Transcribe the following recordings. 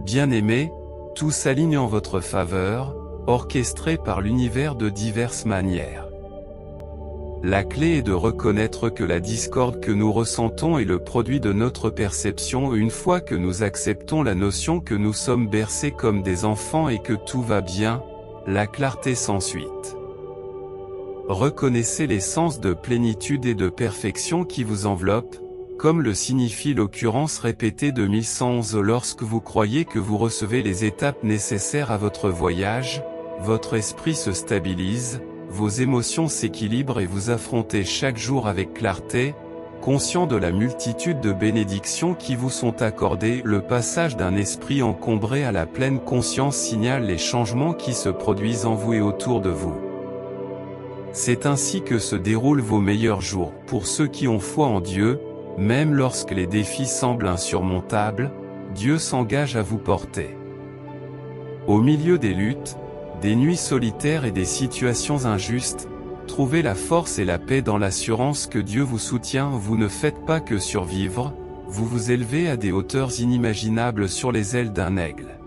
Bien-aimés, tout s'aligne en votre faveur, orchestré par l'univers de diverses manières. La clé est de reconnaître que la discorde que nous ressentons est le produit de notre perception une fois que nous acceptons la notion que nous sommes bercés comme des enfants et que tout va bien, la clarté s'ensuit. Reconnaissez l'essence de plénitude et de perfection qui vous enveloppe, comme le signifie l'occurrence répétée de 1111 lorsque vous croyez que vous recevez les étapes nécessaires à votre voyage, votre esprit se stabilise, vos émotions s'équilibrent et vous affrontez chaque jour avec clarté, conscient de la multitude de bénédictions qui vous sont accordées. Le passage d'un esprit encombré à la pleine conscience signale les changements qui se produisent en vous et autour de vous. C'est ainsi que se déroulent vos meilleurs jours. Pour ceux qui ont foi en Dieu, même lorsque les défis semblent insurmontables, Dieu s'engage à vous porter. Au milieu des luttes, des nuits solitaires et des situations injustes, trouvez la force et la paix dans l'assurance que Dieu vous soutient. Vous ne faites pas que survivre, vous vous élevez à des hauteurs inimaginables sur les ailes d'un aigle.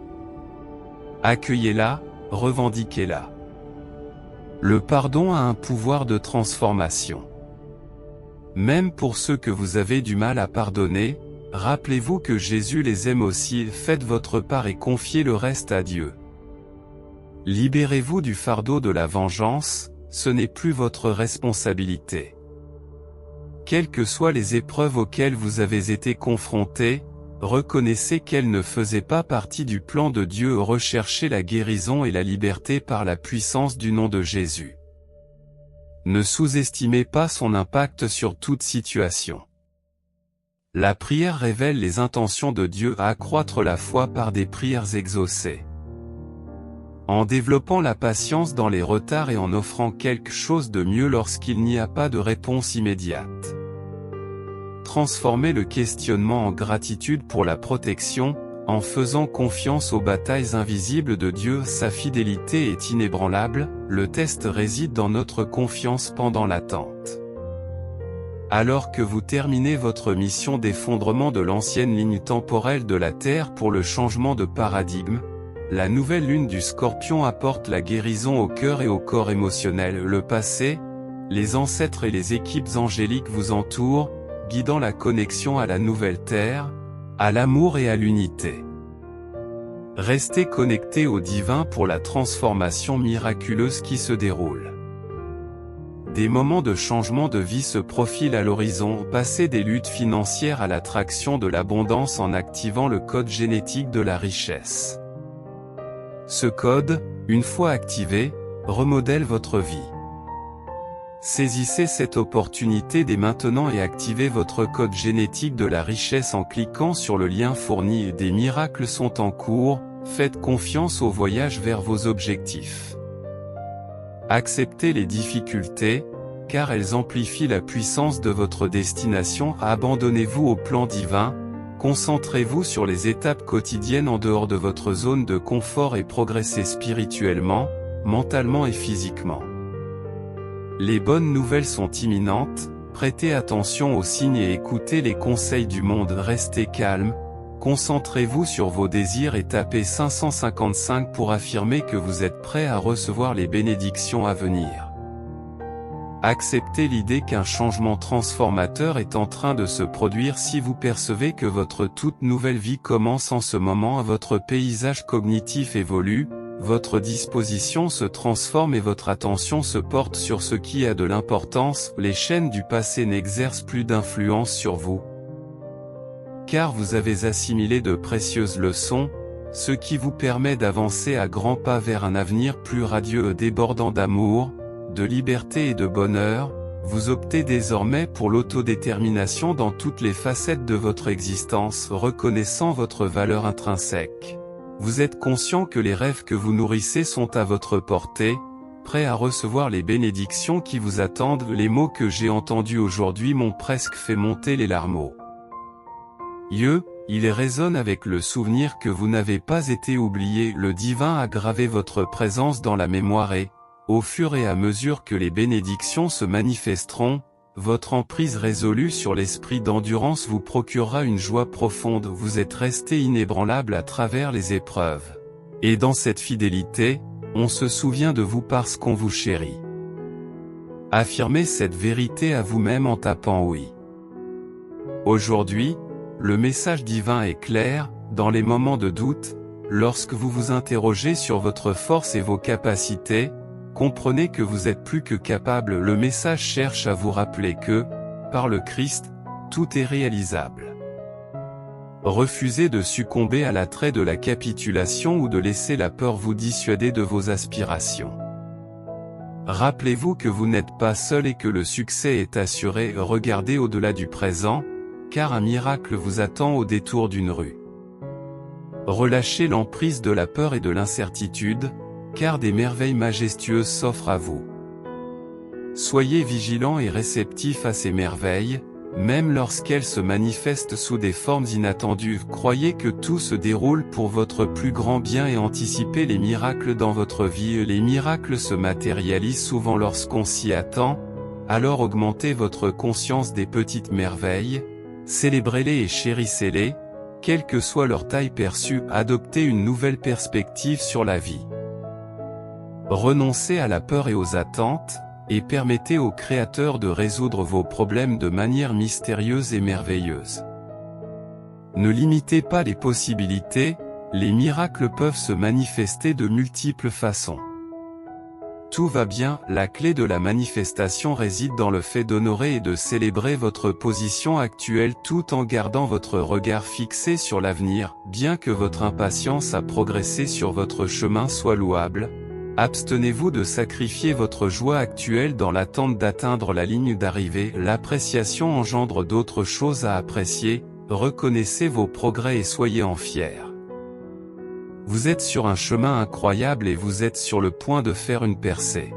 Accueillez-la, revendiquez-la. Le pardon a un pouvoir de transformation. Même pour ceux que vous avez du mal à pardonner, rappelez-vous que Jésus les aime aussi. Faites votre part et confiez le reste à Dieu. Libérez-vous du fardeau de la vengeance, ce n'est plus votre responsabilité. Quelles que soient les épreuves auxquelles vous avez été confrontés, reconnaissez qu'elles ne faisaient pas partie du plan de Dieu. Recherchez la guérison et la liberté par la puissance du nom de Jésus. Ne sous-estimez pas son impact sur toute situation. La prière révèle les intentions de Dieu à accroître la foi par des prières exaucées. En développant la patience dans les retards et en offrant quelque chose de mieux lorsqu'il n'y a pas de réponse immédiate. Transformez le questionnement en gratitude pour la protection, en faisant confiance aux batailles invisibles de Dieu. Sa fidélité est inébranlable, le test réside dans notre confiance pendant l'attente. Alors que vous terminez votre mission d'effondrement de l'ancienne ligne temporelle de la Terre pour le changement de paradigme, la nouvelle lune du Scorpion apporte la guérison au cœur et au corps émotionnel. Le passé, les ancêtres et les équipes angéliques vous entourent, guidant la connexion à la nouvelle Terre, à l'amour et à l'unité. Restez connectés au divin pour la transformation miraculeuse qui se déroule. Des moments de changement de vie se profilent à l'horizon. Passez des luttes financières à l'attraction de l'abondance en activant le code génétique de la richesse. Ce code, une fois activé, remodèle votre vie. Saisissez cette opportunité dès maintenant et activez votre code génétique de la richesse en cliquant sur le lien fourni. Des miracles sont en cours, faites confiance au voyage vers vos objectifs. Acceptez les difficultés, car elles amplifient la puissance de votre destination. Abandonnez-vous au plan divin, concentrez-vous sur les étapes quotidiennes en dehors de votre zone de confort et progressez spirituellement, mentalement et physiquement. Les bonnes nouvelles sont imminentes, prêtez attention aux signes et écoutez les conseils du monde. Restez calme, concentrez-vous sur vos désirs et tapez 555 pour affirmer que vous êtes prêt à recevoir les bénédictions à venir. Acceptez l'idée qu'un changement transformateur est en train de se produire. Si vous percevez que votre toute nouvelle vie commence en ce moment, votre paysage cognitif évolue, votre disposition se transforme et votre attention se porte sur ce qui a de l'importance. Les chaînes du passé n'exercent plus d'influence sur vous, car vous avez assimilé de précieuses leçons, ce qui vous permet d'avancer à grands pas vers un avenir plus radieux débordant d'amour, de liberté et de bonheur. Vous optez désormais pour l'autodétermination dans toutes les facettes de votre existence, reconnaissant votre valeur intrinsèque. Vous êtes conscient que les rêves que vous nourrissez sont à votre portée, prêts à recevoir les bénédictions qui vous attendent. Les mots que j'ai entendus aujourd'hui m'ont presque fait monter les larmes aux yeux. Il résonne avec le souvenir que vous n'avez pas été oublié. Le divin a gravé votre présence dans la mémoire et, au fur et à mesure que les bénédictions se manifesteront, votre emprise résolue sur l'esprit d'endurance vous procurera une joie profonde. Vous êtes resté inébranlable à travers les épreuves. Et dans cette fidélité, on se souvient de vous parce qu'on vous chérit. Affirmez cette vérité à vous-même en tapant oui. Aujourd'hui, le message divin est clair, dans les moments de doute, lorsque vous vous interrogez sur votre force et vos capacités, comprenez que vous êtes plus que capable. Le message cherche à vous rappeler que, par le Christ, tout est réalisable. Refusez de succomber à l'attrait de la capitulation ou de laisser la peur vous dissuader de vos aspirations. Rappelez-vous que vous n'êtes pas seul et que le succès est assuré. Regardez au-delà du présent, car un miracle vous attend au détour d'une rue. Relâchez l'emprise de la peur et de l'incertitude, car des merveilles majestueuses s'offrent à vous. Soyez vigilants et réceptifs à ces merveilles, même lorsqu'elles se manifestent sous des formes inattendues. Croyez que tout se déroule pour votre plus grand bien et anticipez les miracles dans votre vie. Les miracles se matérialisent souvent lorsqu'on s'y attend, alors augmentez votre conscience des petites merveilles, célébrez-les et chérissez-les, quelle que soit leur taille perçue. Adoptez une nouvelle perspective sur la vie. Renoncez à la peur et aux attentes, et permettez au Créateur de résoudre vos problèmes de manière mystérieuse et merveilleuse. Ne limitez pas les possibilités, les miracles peuvent se manifester de multiples façons. Tout va bien, la clé de la manifestation réside dans le fait d'honorer et de célébrer votre position actuelle tout en gardant votre regard fixé sur l'avenir. Bien que votre impatience à progresser sur votre chemin soit louable, abstenez-vous de sacrifier votre joie actuelle dans l'attente d'atteindre la ligne d'arrivée. L'appréciation engendre d'autres choses à apprécier, reconnaissez vos progrès et soyez-en fiers. Vous êtes sur un chemin incroyable et vous êtes sur le point de faire une percée.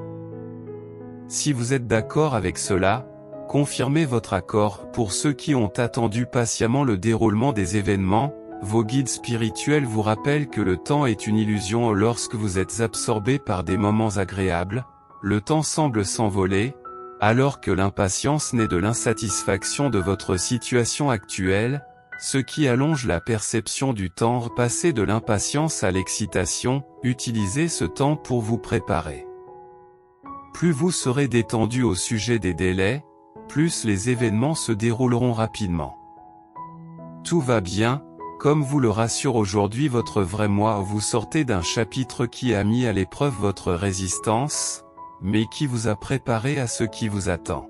Si vous êtes d'accord avec cela, confirmez votre accord. Pour ceux qui ont attendu patiemment le déroulement des événements, vos guides spirituels vous rappellent que le temps est une illusion. Lorsque vous êtes absorbé par des moments agréables, le temps semble s'envoler, alors que l'impatience naît de l'insatisfaction de votre situation actuelle, ce qui allonge la perception du temps. Passez de l'impatience à l'excitation, utilisez ce temps pour vous préparer. Plus vous serez détendu au sujet des délais, plus les événements se dérouleront rapidement. Tout va bien, comme vous le rassure aujourd'hui votre vrai moi. Vous sortez d'un chapitre qui a mis à l'épreuve votre résistance, mais qui vous a préparé à ce qui vous attend.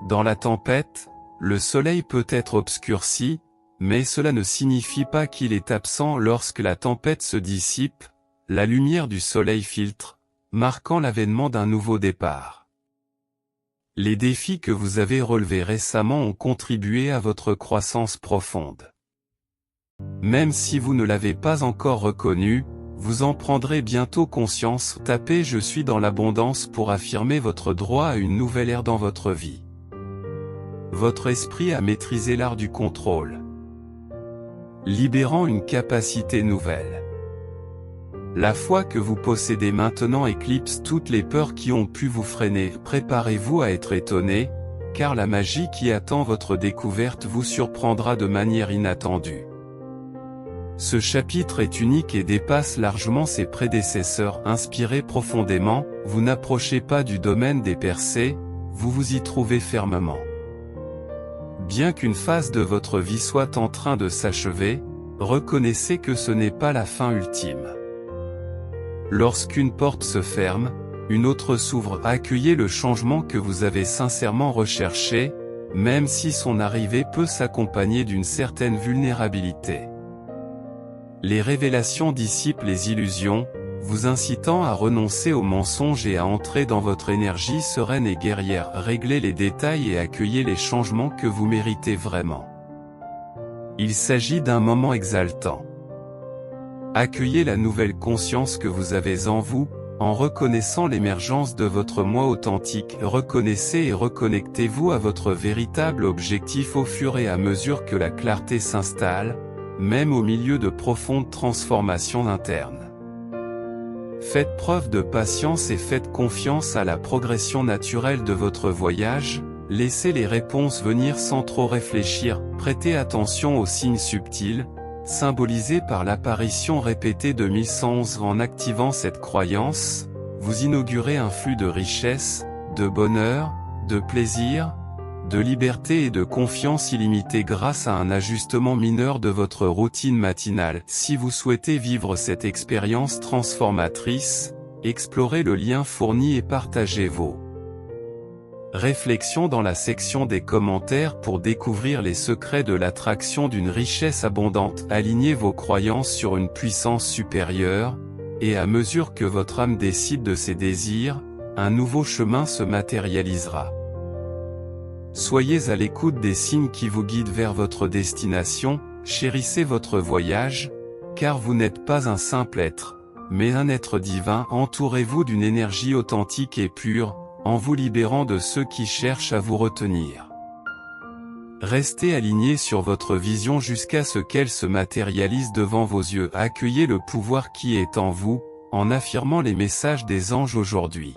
Dans la tempête, le soleil peut être obscurci, mais cela ne signifie pas qu'il est absent. Lorsque la tempête se dissipe, la lumière du soleil filtre, marquant l'avènement d'un nouveau départ. Les défis que vous avez relevés récemment ont contribué à votre croissance profonde. Même si vous ne l'avez pas encore reconnu, vous en prendrez bientôt conscience. Tapez « Je suis dans l'abondance » pour affirmer votre droit à une nouvelle ère dans votre vie. Votre esprit a maîtrisé l'art du contrôle, libérant une capacité nouvelle. La foi que vous possédez maintenant éclipse toutes les peurs qui ont pu vous freiner. Préparez-vous à être étonné, car la magie qui attend votre découverte vous surprendra de manière inattendue. Ce chapitre est unique et dépasse largement ses prédécesseurs. Inspirez profondément, vous n'approchez pas du domaine des percées, vous vous y trouvez fermement. Bien qu'une phase de votre vie soit en train de s'achever, reconnaissez que ce n'est pas la fin ultime. Lorsqu'une porte se ferme, une autre s'ouvre. Accueillez le changement que vous avez sincèrement recherché, même si son arrivée peut s'accompagner d'une certaine vulnérabilité. Les révélations dissipent les illusions, vous incitant à renoncer aux mensonges et à entrer dans votre énergie sereine et guerrière. Réglez les détails et accueillez les changements que vous méritez vraiment. Il s'agit d'un moment exaltant. Accueillez la nouvelle conscience que vous avez en vous, en reconnaissant l'émergence de votre moi authentique. Reconnaissez et reconnectez-vous à votre véritable objectif au fur et à mesure que la clarté s'installe, même au milieu de profondes transformations internes. Faites preuve de patience et faites confiance à la progression naturelle de votre voyage, Laissez les réponses venir sans trop réfléchir, prêtez attention aux signes subtils, symbolisés par l'apparition répétée de 1111. En activant cette croyance, vous inaugurez un flux de richesse, de bonheur, de plaisir, de liberté et de confiance illimitée grâce à un ajustement mineur de votre routine matinale. Si vous souhaitez vivre cette expérience transformatrice, explorez le lien fourni et partagez vos réflexions dans la section des commentaires pour découvrir les secrets de l'attraction d'une richesse abondante. Alignez vos croyances sur une puissance supérieure, et à mesure que votre âme décide de ses désirs, un nouveau chemin se matérialisera. Soyez à l'écoute des signes qui vous guident vers votre destination, chérissez votre voyage, car vous n'êtes pas un simple être, mais un être divin. Entourez-vous d'une énergie authentique et pure, en vous libérant de ceux qui cherchent à vous retenir. Restez aligné sur votre vision jusqu'à ce qu'elle se matérialise devant vos yeux. Accueillez le pouvoir qui est en vous, en affirmant les messages des anges aujourd'hui.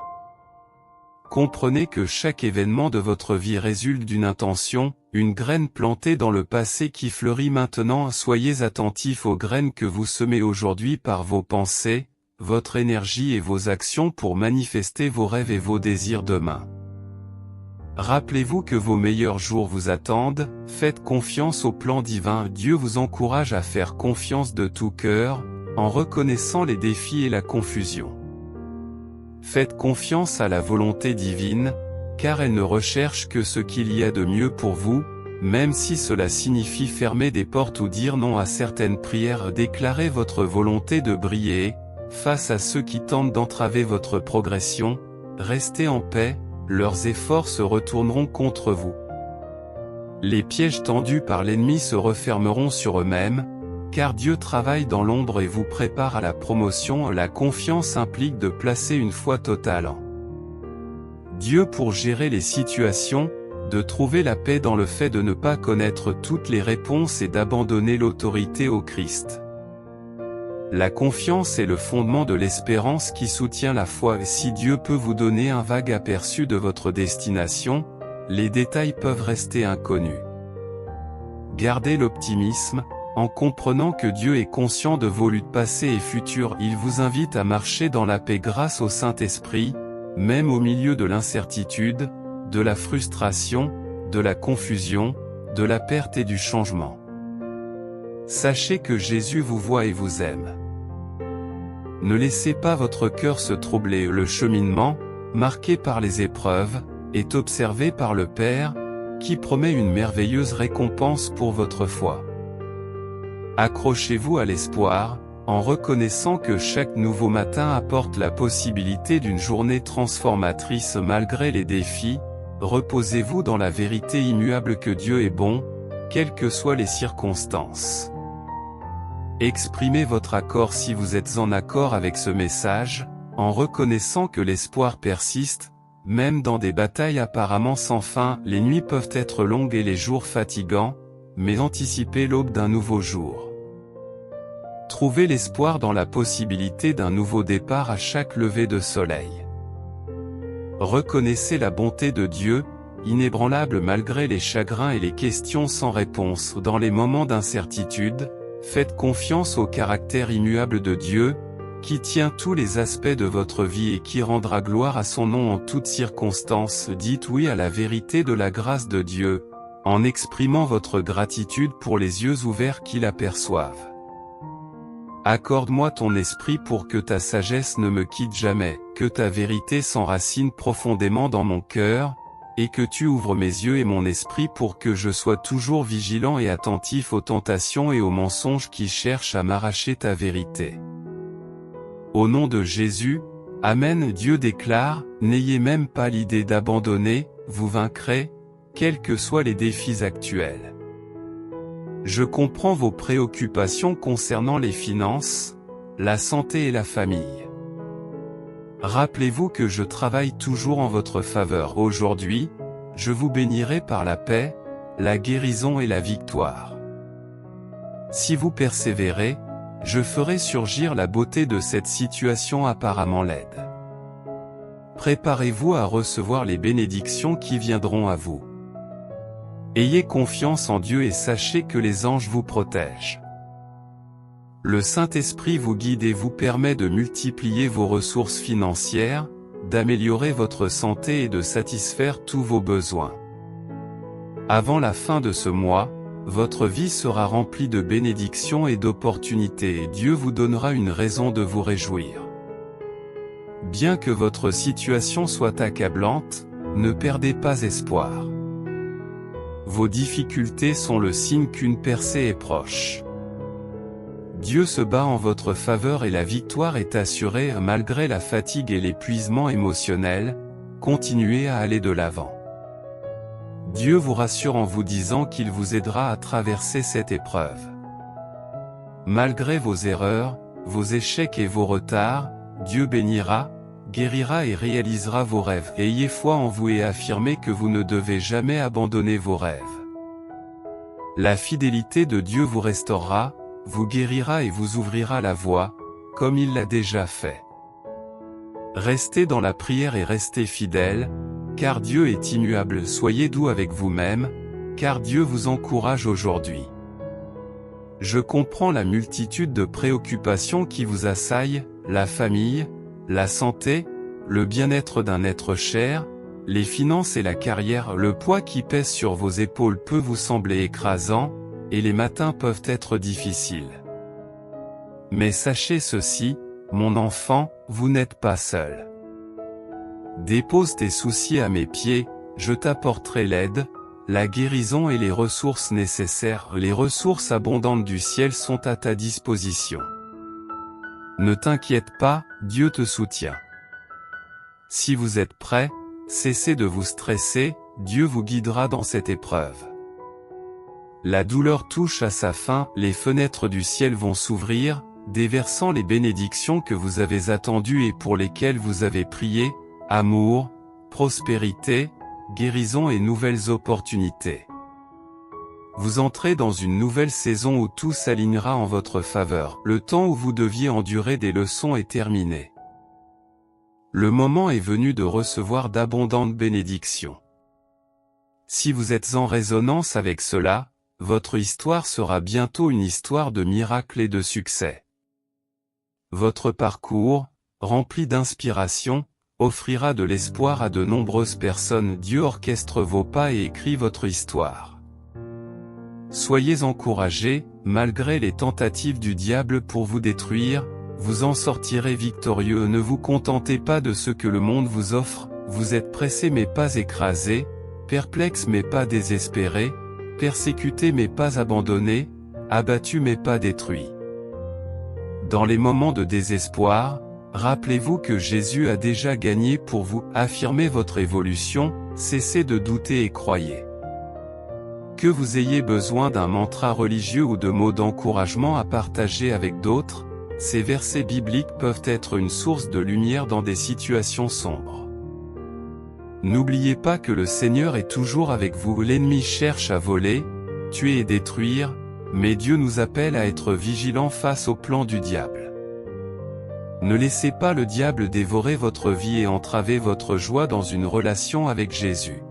Comprenez que chaque événement de votre vie résulte d'une intention, une graine plantée dans le passé qui fleurit maintenant. Soyez attentifs aux graines que vous semez aujourd'hui par vos pensées, votre énergie et vos actions pour manifester vos rêves et vos désirs demain. Rappelez-vous que vos meilleurs jours vous attendent, faites confiance au plan divin. Dieu vous encourage à faire confiance de tout cœur, en reconnaissant les défis et la confusion. Faites confiance à la volonté divine, car elle ne recherche que ce qu'il y a de mieux pour vous, même si cela signifie fermer des portes ou dire non à certaines prières. Déclarez votre volonté de briller, face à ceux qui tentent d'entraver votre progression, restez en paix, leurs efforts se retourneront contre vous. Les pièges tendus par l'ennemi se refermeront sur eux-mêmes, car Dieu travaille dans l'ombre et vous prépare à la promotion. La confiance implique de placer une foi totale en Dieu pour gérer les situations, de trouver la paix dans le fait de ne pas connaître toutes les réponses et d'abandonner l'autorité au Christ. La confiance est le fondement de l'espérance qui soutient la foi. Et si Dieu peut vous donner un vague aperçu de votre destination, les détails peuvent rester inconnus. Gardez l'optimisme, en comprenant que Dieu est conscient de vos luttes passées et futures. Il vous invite à marcher dans la paix grâce au Saint-Esprit, même au milieu de l'incertitude, de la frustration, de la confusion, de la perte et du changement. Sachez que Jésus vous voit et vous aime. Ne laissez pas votre cœur se troubler. Le cheminement, marqué par les épreuves, est observé par le Père, qui promet une merveilleuse récompense pour votre foi. Accrochez-vous à l'espoir, en reconnaissant que chaque nouveau matin apporte la possibilité d'une journée transformatrice malgré les défis. Reposez-vous dans la vérité immuable que Dieu est bon, quelles que soient les circonstances. Exprimez votre accord si vous êtes en accord avec ce message, en reconnaissant que l'espoir persiste, même dans des batailles apparemment sans fin. Les nuits peuvent être longues et les jours fatigants, mais anticipez l'aube d'un nouveau jour. Trouvez l'espoir dans la possibilité d'un nouveau départ à chaque lever de soleil. Reconnaissez la bonté de Dieu, inébranlable malgré les chagrins et les questions sans réponse. Dans les moments d'incertitude, faites confiance au caractère immuable de Dieu, qui tient tous les aspects de votre vie et qui rendra gloire à son nom en toutes circonstances. Dites oui à la vérité de la grâce de Dieu, en exprimant votre gratitude pour les yeux ouverts qui l'aperçoivent. Accorde-moi ton esprit pour que ta sagesse ne me quitte jamais, que ta vérité s'enracine profondément dans mon cœur, et que tu ouvres mes yeux et mon esprit pour que je sois toujours vigilant et attentif aux tentations et aux mensonges qui cherchent à m'arracher ta vérité. Au nom de Jésus, Amen. Dieu déclare, n'ayez même pas l'idée d'abandonner, vous vaincrez, quels que soient les défis actuels. Je comprends vos préoccupations concernant les finances, la santé et la famille. Rappelez-vous que je travaille toujours en votre faveur. Aujourd'hui, je vous bénirai par la paix, la guérison et la victoire. Si vous persévérez, je ferai surgir la beauté de cette situation apparemment laide. préparez-vous à recevoir les bénédictions qui viendront à vous. Ayez confiance en Dieu et sachez que les anges vous protègent. Le Saint-Esprit vous guide et vous permet de multiplier vos ressources financières, d'améliorer votre santé et de satisfaire tous vos besoins. Avant la fin de ce mois, votre vie sera remplie de bénédictions et d'opportunités et Dieu vous donnera une raison de vous réjouir. Bien que votre situation soit accablante, ne perdez pas espoir. Vos difficultés sont le signe qu'une percée est proche. Dieu se bat en votre faveur et la victoire est assurée malgré la fatigue et l'épuisement émotionnel. Continuez à aller de l'avant. Dieu vous rassure en vous disant qu'il vous aidera à traverser cette épreuve. Malgré vos erreurs, vos échecs et vos retards, Dieu bénira, guérira et réalisera vos rêves. Ayez foi en vous et affirmez que vous ne devez jamais abandonner vos rêves. La fidélité de Dieu vous restaurera, vous guérira et vous ouvrira la voie, comme il l'a déjà fait. Restez dans la prière et restez fidèles, car Dieu est immuable. Soyez doux avec vous-même, car Dieu vous encourage aujourd'hui. Je comprends la multitude de préoccupations qui vous assaillent, la famille, la santé, le bien-être d'un être cher, les finances et la carrière. Le poids qui pèse sur vos épaules peut vous sembler écrasant, et les matins peuvent être difficiles. Mais sachez ceci, mon enfant, vous n'êtes pas seul. Dépose tes soucis à mes pieds, je t'apporterai l'aide, la guérison et les ressources nécessaires. Les ressources abondantes du ciel sont à ta disposition. Ne t'inquiète pas, Dieu te soutient. Si vous êtes prêt, cessez de vous stresser, Dieu vous guidera dans cette épreuve. La douleur touche à sa fin, les fenêtres du ciel vont s'ouvrir, déversant les bénédictions que vous avez attendues et pour lesquelles vous avez prié, amour, prospérité, guérison et nouvelles opportunités. Vous entrez dans une nouvelle saison où tout s'alignera en votre faveur. Le temps où vous deviez endurer des leçons est terminé. Le moment est venu de recevoir d'abondantes bénédictions. Si vous êtes en résonance avec cela, votre histoire sera bientôt une histoire de miracles et de succès. Votre parcours, rempli d'inspiration, offrira de l'espoir à de nombreuses personnes. Dieu orchestre vos pas et écrit votre histoire. Soyez encouragés, malgré les tentatives du diable pour vous détruire, vous en sortirez victorieux. Ne vous contentez pas de ce que le monde vous offre, vous êtes pressés mais pas écrasés, perplexes mais pas désespérés, persécutés mais pas abandonnés, abattus mais pas détruits. Dans les moments de désespoir, rappelez-vous que Jésus a déjà gagné pour vous. Affirmez votre évolution, cessez de douter et croyez. Que vous ayez besoin d'un mantra religieux ou de mots d'encouragement à partager avec d'autres, ces versets bibliques peuvent être une source de lumière dans des situations sombres. N'oubliez pas que le Seigneur est toujours avec vous. L'ennemi cherche à voler, tuer et détruire, mais Dieu nous appelle à être vigilants face au plan du diable. Ne laissez pas le diable dévorer votre vie et entraver votre joie dans une relation avec Jésus.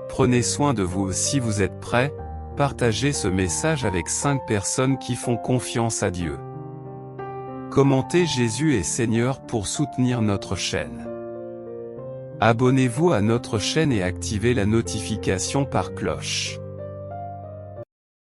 Prenez soin de vous. Si vous êtes prêts, partagez ce message avec 5 personnes qui font confiance à Dieu. Commentez Jésus est Seigneur pour soutenir notre chaîne. Abonnez-vous à notre chaîne et activez la notification par cloche.